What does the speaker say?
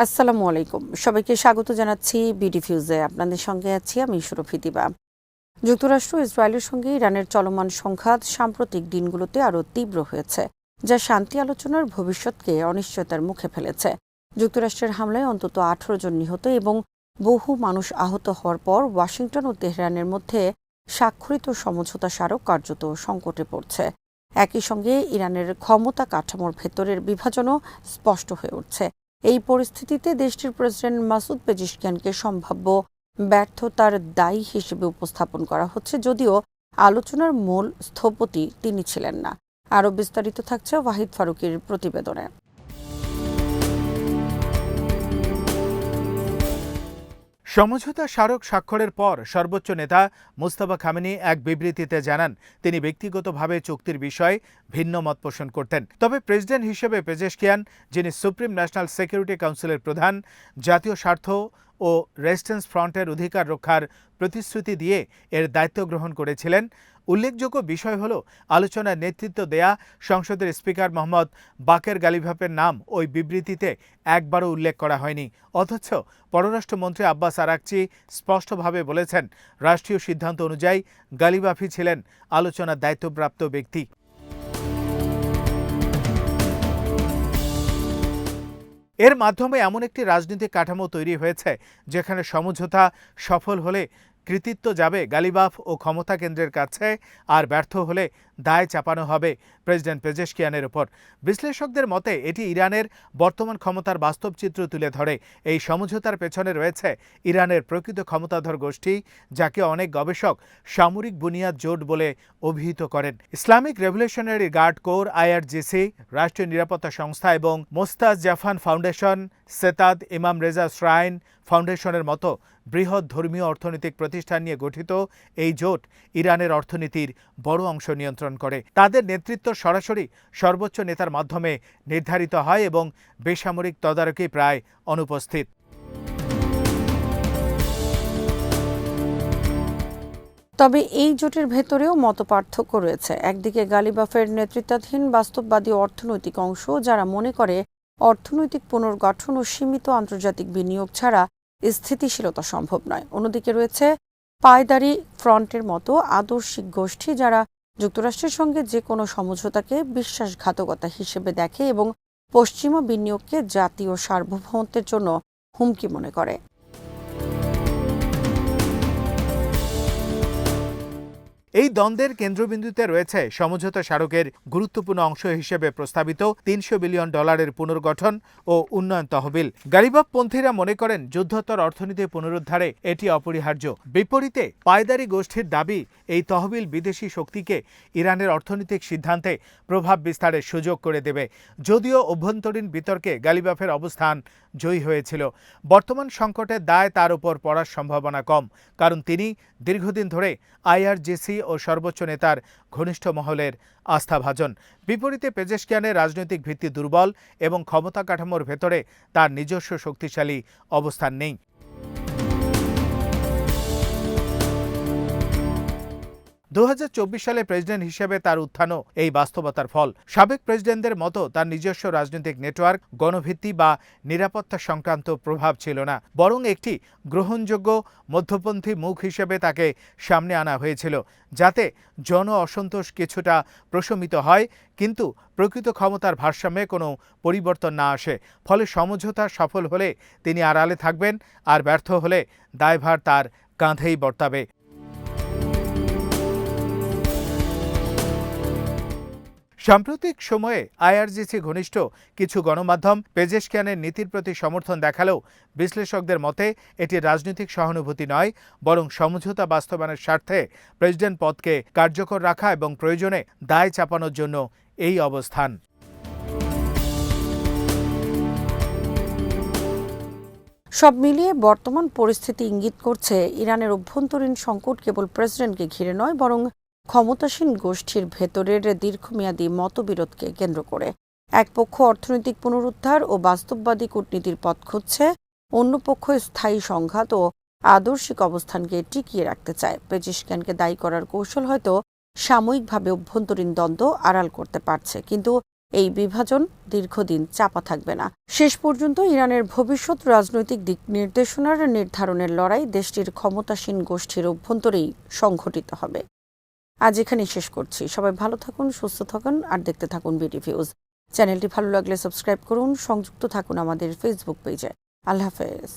আসসালামু আলাইকুম। সবাইকে স্বাগত জানাচ্ছি বিডিফিউজে। আপনাদের সঙ্গে আছি আমি সুরভি দিবা। যুক্তরাষ্ট্র ইসরায়েলের সঙ্গে ইরানের চলমান সংঘাত সাম্প্রতিক দিনগুলোতে আরও তীব্র হয়েছে, যা শান্তি আলোচনার ভবিষ্যৎকে অনিশ্চয়তার মুখে ফেলেছে। যুক্তরাষ্ট্রের হামলায় অন্তত 18 জন নিহত এবং বহু মানুষ আহত হওয়ার পর ওয়াশিংটন ও তেহরানের মধ্যে স্বাক্ষরিত সমঝোতা স্মারক কার্যত সংকটে পড়ছে। একই সঙ্গে ইরানের ক্ষমতা কাঠামোর ভেতরের বিভাজনও স্পষ্ট হয়ে উঠছে। এই পরিস্থিতিতে দেশটির প্রেসিডেন্ট মাসুদ পেজিশকিয়ানকে সম্ভাব্য ব্যর্থতার দায়ী হিসেবে উপস্থাপন করা হচ্ছে, যদিও আলোচনার মূল স্থপতি তিনি ছিলেন না। আরও বিস্তারিত থাকছে ওয়াহিদ ফারুকের প্রতিবেদনে। সমঝোতা স্মারক স্বাক্ষরের পর সর্বোচ্চ নেতা মুস্তাফা খামেনি এক বিবৃতিতে জানান তিনি ব্যক্তিগতভাবে চুক্তির বিষয়ে ভিন্ন মত পোষণ করতেন। তবে প্রেসিডেন্ট হিসেবে পেজেশকিয়ান, যিনি সুপ্রিম ন্যাশনাল সিকিউরিটি কাউন্সিলের প্রধান, জাতীয় স্বার্থ ও রেজিস্ট্যান্স ফ্রন্টের অধিকার রক্ষার প্রতিশ্রুতি দিয়ে এর দায়িত্ব গ্রহণ করেছিলেন। উল্লেখযোগ্য বিষয় হল, আলোচনার নেতৃত্ব দেয়া সংসদের স্পিকার মোহাম্মদ বাকের গালিভাফের নাম ওই বিবৃতিতে একবারও উল্লেখ করা হয়নি। অথচ পররাষ্ট্রমন্ত্রী আব্বাস আরাকচি স্পষ্টভাবে বলেছেন, রাষ্ট্রীয় সিদ্ধান্ত অনুযায়ী গালিভাফি ছিলেন আলোচনার দায়িত্বপ্রাপ্ত ব্যক্তি। এর মাধ্যমে এমন একটি রাজনৈতিক কাঠামো তৈরি হয়েছে যেখানে সমঝোতা সফল হলে কৃতিত্ব যাবে গালিবাফ ও ক্ষমতা কেন্দ্রের কাছে, আর ব্যর্থ হলে দায় চাপানো হবে প্রেসিডেন্ট পেজেশকিয়ানের ওপর। বিশ্লেষকদের মতে এটি ইরানের বর্তমান ক্ষমতার বাস্তব চিত্র তুলে ধরে। এই সমঝোতার পেছনে রয়েছে ইরানের প্রকৃত ক্ষমতাধর গোষ্ঠী, যাকে অনেক গবেষক সামরিক বুনিয়াদ জোট বলে অভিহিত করেন। Islamic revolutionary guard corps, IRGC, রাষ্ট্রীয় নিরাপত্তা সংস্থা এবং মোস্তাজ জাফান ফাউন্ডেশন, সেতাদ, ইমাম রেজা শ্রাইন ফাউন্ডেশনের মতো বৃহৎ ধর্মীয় অর্থনৈতিক প্রতিষ্ঠান নিয়ে গঠিত এই জোট ইরানের অর্থনীতির বড় অংশ নিয়ন্ত্রণ করে। তাদের নেতৃত্ব সরাসরি সর্বোচ্চ নেতার মাধ্যমে নির্ধারিত হয় এবং বেসামরিক তদারকি প্রায় অনুপস্থিত। তবে এই জোটের ভেতরেও মতপার্থক্য রয়েছে। একদিকে গালিবাফের নেতৃত্বাধীন বাস্তববাদী অর্থনৈতিক অংশ, যারা মনে করে অর্থনৈতিক পুনর্গঠন ও সীমিত আন্তর্জাতিক বিনিয়োগ ছাড়া স্থিতিশীলতা সম্ভব নয়। অন্যদিকে রয়েছে পায়দারি ফ্রন্টের মতো আদর্শিক গোষ্ঠী, যারা যুক্তরাষ্ট্রের সঙ্গে যে কোনো সমঝোতাকে বিশ্বাসঘাতকতা হিসেবে দেখে এবং পশ্চিমা বিনিয়োগকে জাতীয় সার্বভৌমত্বের জন্য হুমকি মনে করে। এই দ্বন্দ্বের কেন্দ্রবিন্দুতে রয়েছে সমঝোতা স্মারকের গুরুত্বপূর্ণ অংশ হিসেবে প্রস্তাবিত $300 বিলিয়ন পুনর্গঠন ও উন্নয়ন তহবিল। গালিবাফপন্থীরা মনে করেন যুদ্ধোত্তর অর্থনীতি পুনরুদ্ধারে এটি অপরিহার্য। বিপরীতে পায়দারি গোষ্ঠীর দাবি, এই তহবিল বিদেশি শক্তিকে ইরানের অর্থনৈতিক সিদ্ধান্তে প্রভাব বিস্তারের সুযোগ করে দেবে। যদিও অভ্যন্তরীণ বিতর্কে গালিবাফের অবস্থান জয়ী হয়েছিল, বর্তমান সংকটের দায় তার উপর পড়ার সম্ভাবনা কম, কারণ তিনি দীর্ঘদিন ধরে আইআরজিসি ও সর্বোচ্চ নেতার ঘনিষ্ঠ মহলের আস্থাভাজন। বিপরীতে পেজেশকিয়ানের রাজনৈতিক ভিত্তি দুর্বল এবং ক্ষমতা কাঠামোর ভেতরে তার নিজস্ব শক্তিশালী অবস্থান নেই। 2024 সালে প্রেসিডেন্ট হিসেবে তার উত্থানও এই বাস্তবতার ফল। সাবেক প্রেসিডেন্টদের মতো তার নিজস্ব রাজনৈতিক নেটওয়ার্ক, গণভিত্তি বা নিরাপত্তা সংক্রান্ত প্রভাব ছিল না, বরং একটি গ্রহণযোগ্য মধ্যপন্থী মুখ হিসেবে তাকে সামনে আনা হয়েছিল, যাতে জন অসন্তোষ কিছুটা প্রশমিত হয়, কিন্তু প্রকৃত ক্ষমতার ভারসাম্যে কোনো পরিবর্তন না আসে। ফলে সমঝোতা সফল হলে তিনি আড়ালে থাকবেন, আর ব্যর্থ হলে দায়ভার তার কাঁধেই বর্তাবে। সাম্প্রতিক সময়ে আইআরজিসি ঘনিষ্ঠ কিছু গণমাধ্যম পেজেশকিয়ানের নীতির প্রতি সমর্থন দেখালেও বিশ্লেষকদের মতে এটি রাজনৈতিক সহানুভূতি নয়, বরং সমঝোতা বাস্তবায়নের স্বার্থে প্রেসিডেন্ট পদকে কার্যকর রাখা এবং প্রয়োজনে দায় চাপানোর জন্য এই অবস্থান। সব মিলিয়ে বর্তমান পরিস্থিতি ইঙ্গিত করছে ইরানের অভ্যন্তরীণ সংকট কেবল প্রেসিডেন্টকে ঘিরে নয়, বরং ক্ষমতাসীন গোষ্ঠীর ভেতরের দীর্ঘমেয়াদী মতবিরোধকে কেন্দ্র করে। এক পক্ষ অর্থনৈতিক পুনরুদ্ধার ও বাস্তববাদী কূটনীতির পথ খুঁজছে, অন্য পক্ষ স্থায়ী সংঘাত ও আদর্শিক অবস্থানকে টিকিয়ে রাখতে চায়। পেজেশকিয়ানকে দায়ী করার কৌশল হয়তো সাময়িকভাবে অভ্যন্তরীণ দ্বন্দ্ব আড়াল করতে পারছে, কিন্তু এই বিভাজন দীর্ঘদিন চাপা থাকবে না। শেষ পর্যন্ত ইরানের ভবিষ্যৎ রাজনৈতিক দিক নির্দেশনার নির্ধারণের লড়াই দেশটির ক্ষমতাসীন গোষ্ঠীর অভ্যন্তরেই সংঘটিত হবে। আজ এখানেই শেষ করছি। সবাই ভালো থাকুন, সুস্থ থাকুন আর দেখতে থাকুন বিডিভিউজ। চ্যানেলটি ভালো লাগলে সাবস্ক্রাইব করুন, সংযুক্ত থাকুন আমাদের ফেসবুক পেজে। আল্লাহ হাফেজ।